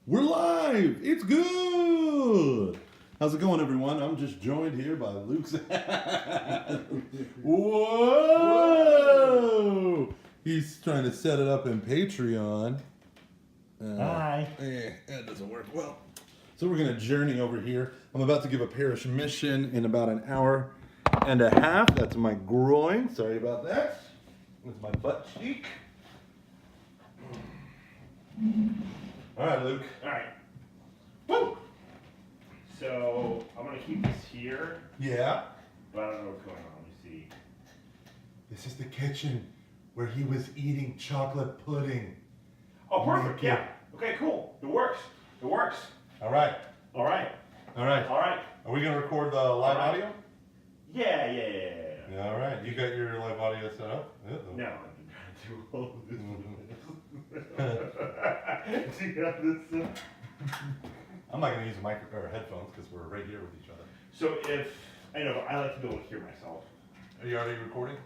We're live. It's good. How's it going, everyone? I'm just joined here by Luke's. Whoa! He's trying to set it up in Patreon. Hi. That doesn't work well. So we're gonna journey over here. I'm about to give a parish mission in about an hour and a half. That's my groin. Sorry about that. That's my butt cheek. All right, Luke. All right. Woo! So I'm gonna keep this here, Yeah. but I don't know what's going on. Let me see. This is the kitchen where he was eating chocolate pudding. Oh, perfect. Naked. Yeah. Okay. Cool. It works. It works. All right. All right. All right. All right. Are we gonna record the live All right. audio? Yeah. Yeah. All right. You got your live audio set up? Uh-oh. No, I've been trying to do all of this. Do you have this? I'm not gonna use a micro or headphones because we're right here with each other. So if I know, I like to be able to hear myself. Are you already recording?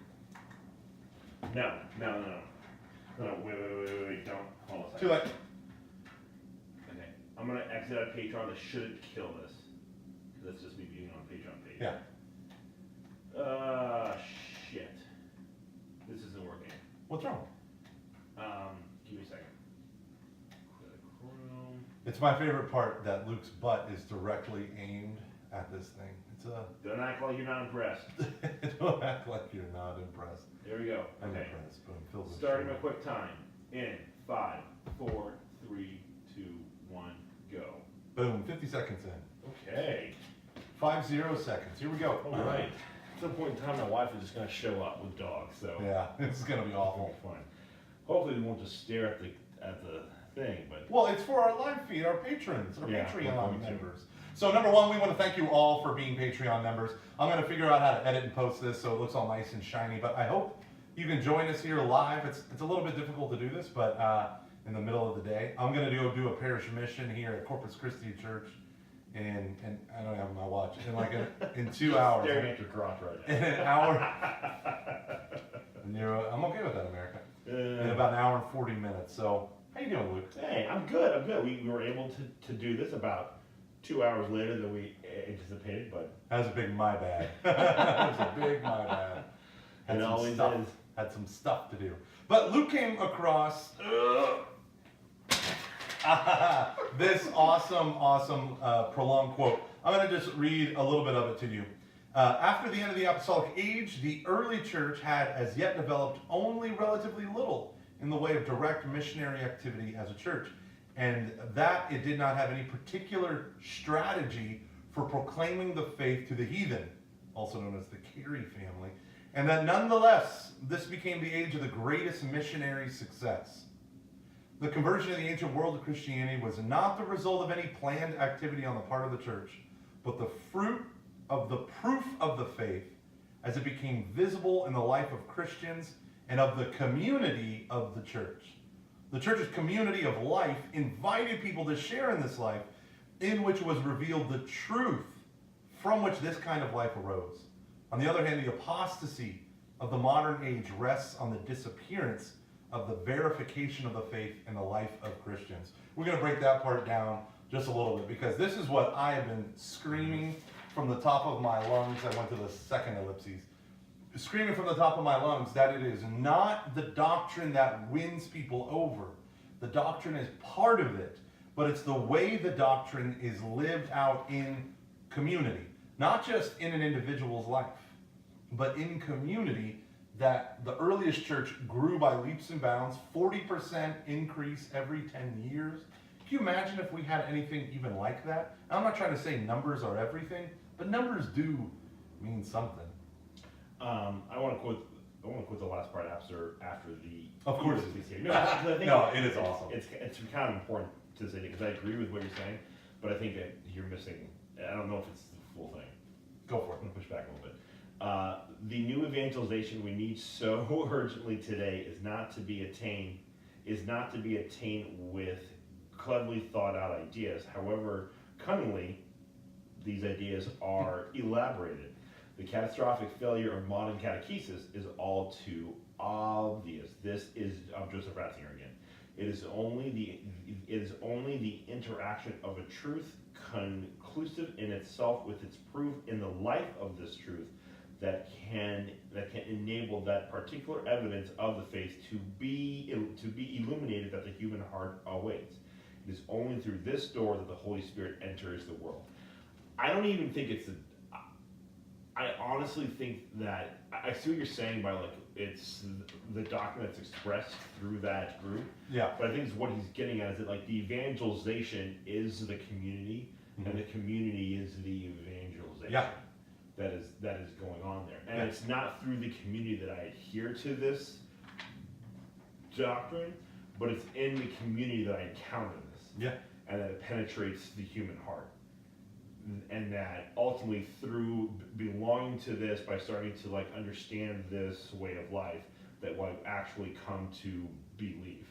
No. Wait. Don't. Hold on a second. Too late. Okay. I'm gonna exit out of Patreon. This shouldn't kill this. Because that's just me being on Patreon page. Yeah. Shit. This isn't working. What's wrong? Give me a second. Quit Chrome. It's my favorite part that Luke's butt is directly aimed at this thing. It's a. Don't act like you're not impressed. Don't act like you're not impressed. There we go. I'm Okay. impressed, but I'm filled with Starting my shame. quick time. In 5, 4, 3, 2, 1, go. Boom. 50 seconds in. Okay. 50 seconds. Here we go. All right. At some point in time, my wife is just gonna show up with dogs. So. Yeah. This is gonna be awful. Fun. Hopefully, they won't just stare at the thing, but. Well, it's for our live feed, our patrons, our Yeah, we're going Patreon to. members. So number one, we want to thank you all for being Patreon members. I'm going to figure out how to edit and post this so it looks all nice and shiny, but I hope you can join us here live. It's a little bit difficult to do this, but in the middle of the day. I'm going to do a parish mission here at Corpus Christi Church and I don't have my watch, in 2 hours. Staring at your crotch right now. In an hour. And I'm okay with that, America. In about an hour and 40 minutes. So, how you doing, Luke? Hey, I'm good. We were able to do this about 2 hours later than we anticipated, but That was a big my bad. That was a big my bad. It always is. Had some stuff to do. But Luke came across this awesome prolonged quote. I'm going to just read a little bit of it to you. After the end of the apostolic age, the early church had as yet developed only relatively little in the way of direct missionary activity as a church, and that it did not have any particular strategy for proclaiming the faith to the heathen, also known as the Carey family, and that nonetheless, this became the age of the greatest missionary success. The conversion of the ancient world to Christianity was not the result of any planned activity on the part of the church, but the fruit of the proof of the faith as it became visible in the life of Christians and of the community of the church. The church's community of life invited people to share in this life in which was revealed the truth from which this kind of life arose. On the other hand, the apostasy of the modern age rests on the disappearance of the verification of the faith in the life of Christians. We're going to break that part down just a little bit because this is what I have been screaming from the top of my lungs. I went to the second ellipses. Screaming from the top of my lungs that it is not the doctrine that wins people over. The doctrine is part of it, but it's the way the doctrine is lived out in community. Not just in an individual's life, but in community, that the earliest church grew by leaps and bounds, 40% increase every 10 years. Can you imagine if we had anything even like that? I'm not trying to say numbers are everything, but numbers do mean something. I want to quote the last part after the. Of course. No, I think No, it is awesome. It's kind of important to say because I agree with what you're saying, but I think that you're missing. I don't know if it's the full thing. Go for it. I'm gonna push back a little bit. The new evangelization we need so urgently today is not to be attained with cleverly thought out ideas. However cunningly these ideas are elaborated. The catastrophic failure of modern catechesis is all too obvious. This is Joseph Ratzinger again. It is only the interaction of a truth conclusive in itself with its proof in the life of this truth that can enable that particular evidence of the faith to be illuminated that the human heart awaits. It is only through this door that the Holy Spirit enters the world. I don't even think it's I honestly think that I see what you're saying by like it's the doctrine that's expressed through that group. Yeah. But I think it's what he's getting at is that like the evangelization is the community, and the community is the evangelization. Yeah. That is going on there, and Yeah. it's not through the community that I adhere to this doctrine, but it's in the community that I encounter this. Yeah. And that it penetrates the human heart. And that ultimately through belonging to this, by starting to like understand this way of life, that will actually come to believe.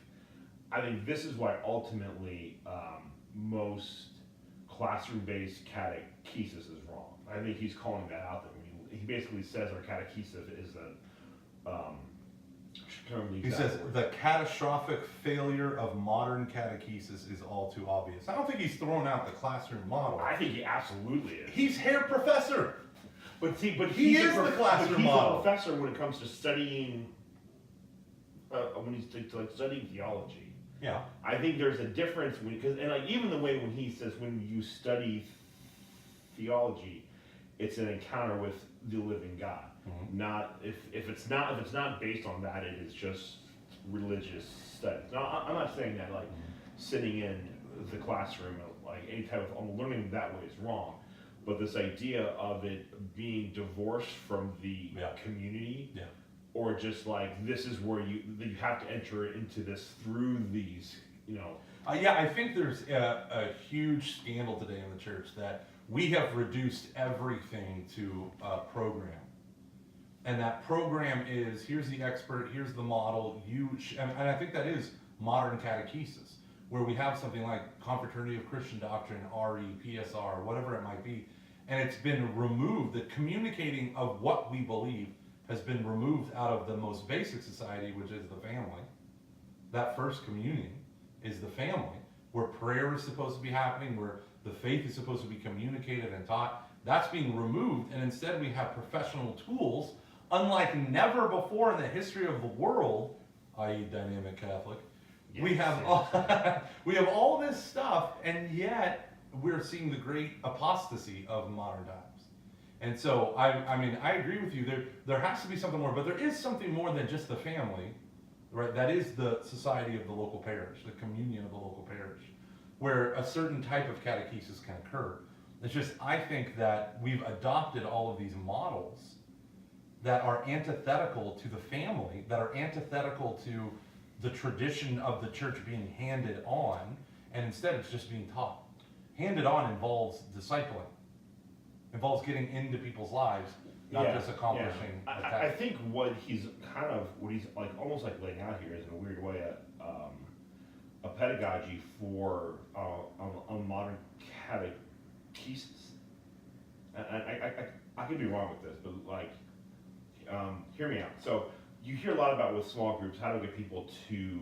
I think this is why ultimately most classroom-based catechesis is wrong. I think he's calling that out there. He basically says our catechesis is a He says the catastrophic failure of modern catechesis is all too obvious. I don't think he's throwing out the classroom model. I think he absolutely is. He's Herr Professor. But he is the classroom model. A professor when it comes to studying, when he's like studying theology. Yeah. I think there's a difference and like even the way when he says when you study theology, it's an encounter with the living God. Mm-hmm. Not if it's not based on that, it is just religious studies. Now I'm not saying that like sitting in the classroom like any type of learning that way is wrong, but this idea of it being divorced from the community, or just like this is where you have to enter into this through these, I think there's a huge scandal today in the church that we have reduced everything to a program. And that program is, here's the expert, here's the model, and I think that is modern catechesis, where we have something like Confraternity of Christian Doctrine, RE, PSR, whatever it might be, and it's been removed. The communicating of what we believe has been removed out of the most basic society, which is the family. That first communion is the family, where prayer is supposed to be happening, where the faith is supposed to be communicated and taught. That's being removed, and instead we have professional tools, unlike never before in the history of the world, i.e. Dynamic Catholic. Yes, we have all this stuff, and yet we're seeing the great apostasy of modern times. And so, I mean, I agree with you. There has to be something more, but there is something more than just the family, right? That is the society of the local parish, the communion of the local parish, where a certain type of catechesis can occur. It's just, I think that we've adopted all of these models that are antithetical to the family, that are antithetical to the tradition of the church being handed on, and instead it's just being taught. Handed on involves discipling, involves getting into people's lives, not just accomplishing a task. I think what he's like almost like laying out here is in a weird way a pedagogy for a modern catechesis. I could be wrong with this, but like, hear me out. So you hear a lot about with small groups how to get people to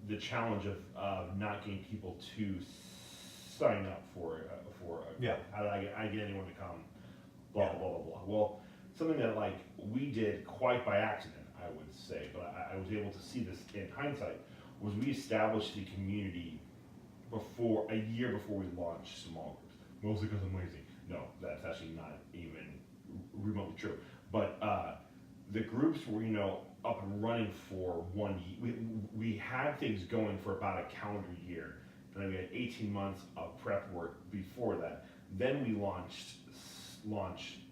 the challenge of not getting people to sign up for how do I get anyone to come, blah blah blah blah. Well, something that like we did quite by accident, I would say, but I was able to see this in hindsight, was we established the community a year before we launched small groups. Mostly because I'm lazy. No, that's actually not even remotely true. But the groups were, up and running for 1 year. We had things going for about a calendar year. And then we had 18 months of prep work before that. Then we launched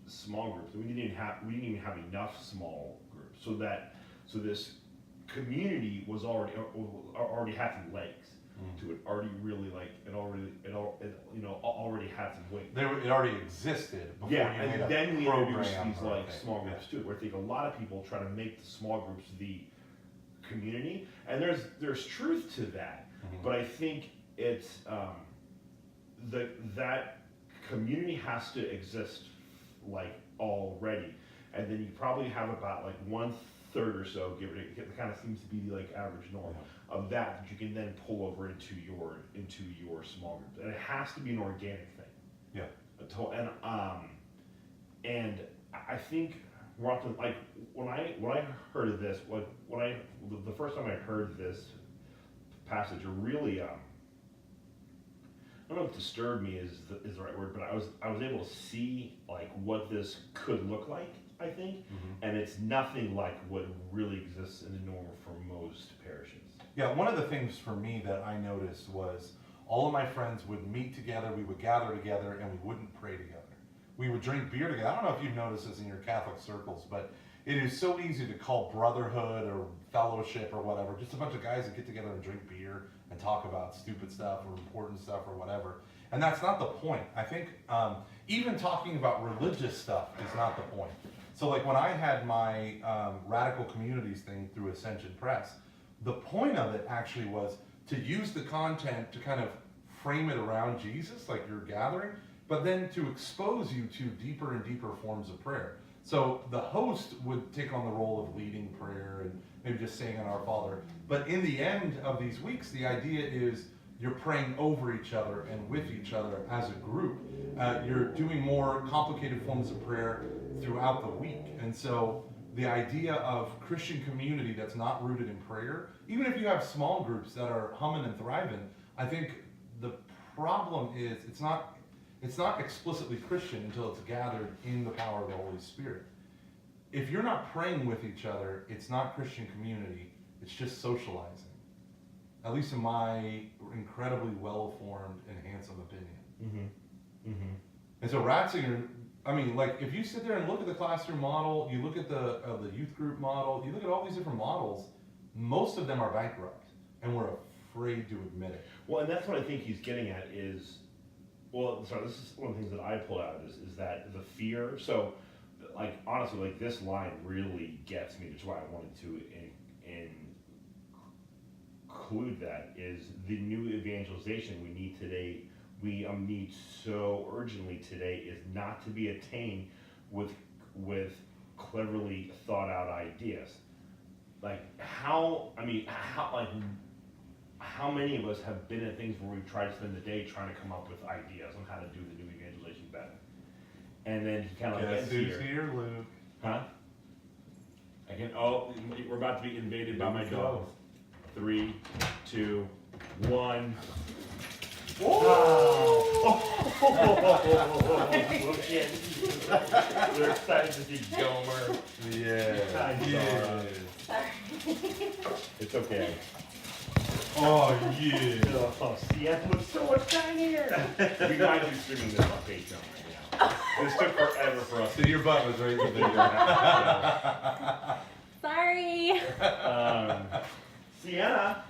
small groups. We didn't even have enough small groups. So this community was already had some legs to it. Already really like it already had some weight. It already existed before and then we introduced these like small groups too, where I think a lot of people try to make the small groups the community, and there's truth to that. But I think it's that community has to exist like already, and then you probably have about like 1/3 third or so, give or take. It kind of seems to be the like average norm of that you can then pull over into your small groups, and it has to be an organic thing. Yeah. And I think we're often like when I heard of this, the first time I heard this passage, it really I don't know if disturbed me is the right word, but I was able to see like what this could look like, I think, and it's nothing like what really exists in the normal for most parishes. Yeah, one of the things for me that I noticed was all of my friends would meet together, we would gather together, and we wouldn't pray together. We would drink beer together. I don't know if you've noticed this in your Catholic circles, but it is so easy to call brotherhood or fellowship or whatever, just a bunch of guys that get together and drink beer and talk about stupid stuff or important stuff or whatever. And that's not the point. I think even talking about religious stuff is not the point. So like when I had my Radical Communities thing through Ascension Press, the point of it actually was to use the content to kind of frame it around Jesus, like you're gathering, but then to expose you to deeper and deeper forms of prayer. So the host would take on the role of leading prayer and maybe just saying an Our Father. But in the end of these weeks, the idea is you're praying over each other and with each other as a group. You're doing more complicated forms of prayer throughout the week. And so the idea of Christian community that's not rooted in prayer, even if you have small groups that are humming and thriving, I think the problem is it's not explicitly Christian until it's gathered in the power of the Holy Spirit. If you're not praying with each other, it's not Christian community, it's just socializing. At least in my incredibly well-formed and handsome opinion. And so Ratzinger, I mean, like if you sit there and look at the classroom model, you look at the youth group model, you look at all these different models, most of them are bankrupt, and we're afraid to admit it. Well, and that's what I think he's getting at is, well, sorry, this is one of the things that I pulled out of this, is that the fear, so, like, honestly, like, this line really gets me, which is why I wanted to include that, is the new evangelization we need today, we need so urgently today, is not to be attained with cleverly thought out ideas. Like, how many of us have been at things where we've tried to spend the day trying to come up with ideas on how to do the new evangelization better? And then he kind of Guess gets who's here, Luke? Huh? We're about to be invaded by my Here we dogs. go. 3, 2, 1. We're excited to see Gomer. Yeah. Yeah. Sorry. It's okay. Oh, yeah. Oh, Sienna looks so much tinier. We might be streaming this on Patreon right now. This took forever for us. So your butt was right in the video. Sorry. Sienna.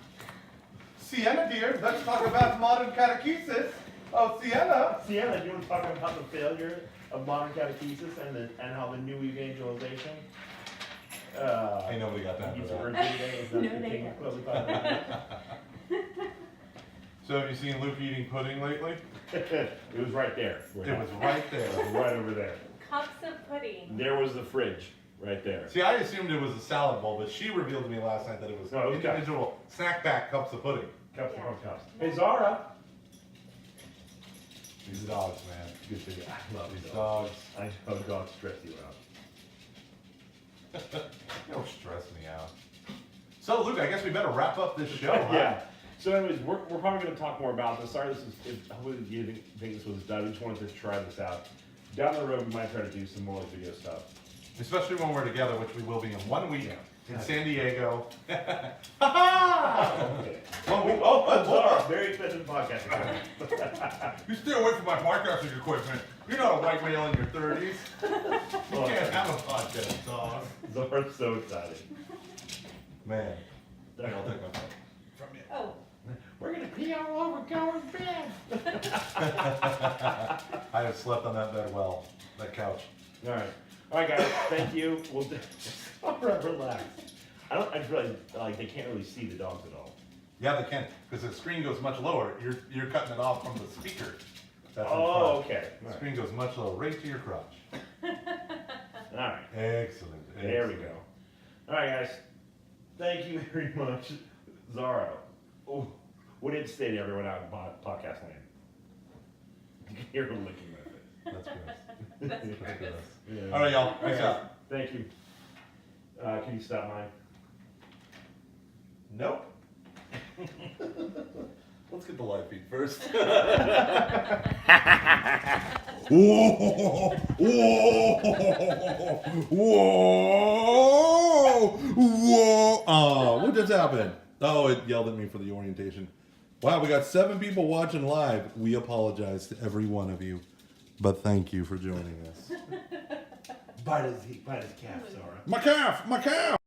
Sienna, dear, let's talk about modern catechesis. Oh, Sienna. Sienna, do you want to talk about the failure of modern catechesis and how the new evangelization? Ain't nobody got time for It's that. urgent today, is that No, the they king don't. clearly thought about So have you seen Luke eating pudding lately? it? It was right there. It was right there. right over there. Cups of pudding. There was the fridge, right there. See, I assumed it was a salad bowl, but she revealed to me last night that it was No, it was individual snack pack cups of pudding. Cups Yeah. upon cups. Hey Zara. These dogs, man. Good to go. I love These dogs. dogs. I know dogs stress you out. Don't stress me out. So, Luke, I guess we better wrap up this show, huh? Yeah. So anyways, we're probably going to talk more about this. Sorry, hopefully you didn't think this was done. We just wanted to try this out. Down the road, we might try to do some more video stuff. Especially when we're together, which we will be in 1 week Yeah. in San Diego. Ha-ha! Okay. 1 week. Oh, Zara, very expensive podcast equipment. You stay away from my podcasting equipment. You're not a white male in your 30s. You can't have a podcast, dog. Zara's so excited. Man. Here, I'll take my phone. From you. Oh, We're going to pee all over Gomer's bed. I have slept on that bed well. That couch. All right, guys. Thank you. We'll relax. I just realized like they can't really see the dogs at all. Yeah, they can, because the screen goes much lower. You're cutting it off from the speaker. That's in Oh, front. okay. The All right. screen goes much lower, right to your crotch. All right. Excellent. There we excellent. go. All right, guys. Thank you very much, Zara. Oh, what did it say to everyone out in podcast land? You can hear her licking my face. That's gross. That's That's gross. gross. Yeah. All right, y'all. All right, Peace guys. out. Thank you. Can you stop mine? Nope. Let's get the live feed first. Whoa! Whoa! Whoa! Whoa! Oh, what just happened? Oh, it yelled at me for the orientation. Wow, we got 7 people watching live. We apologize to every one of you, but thank you for joining us. Bite his calf, Zara. My calf! My calf!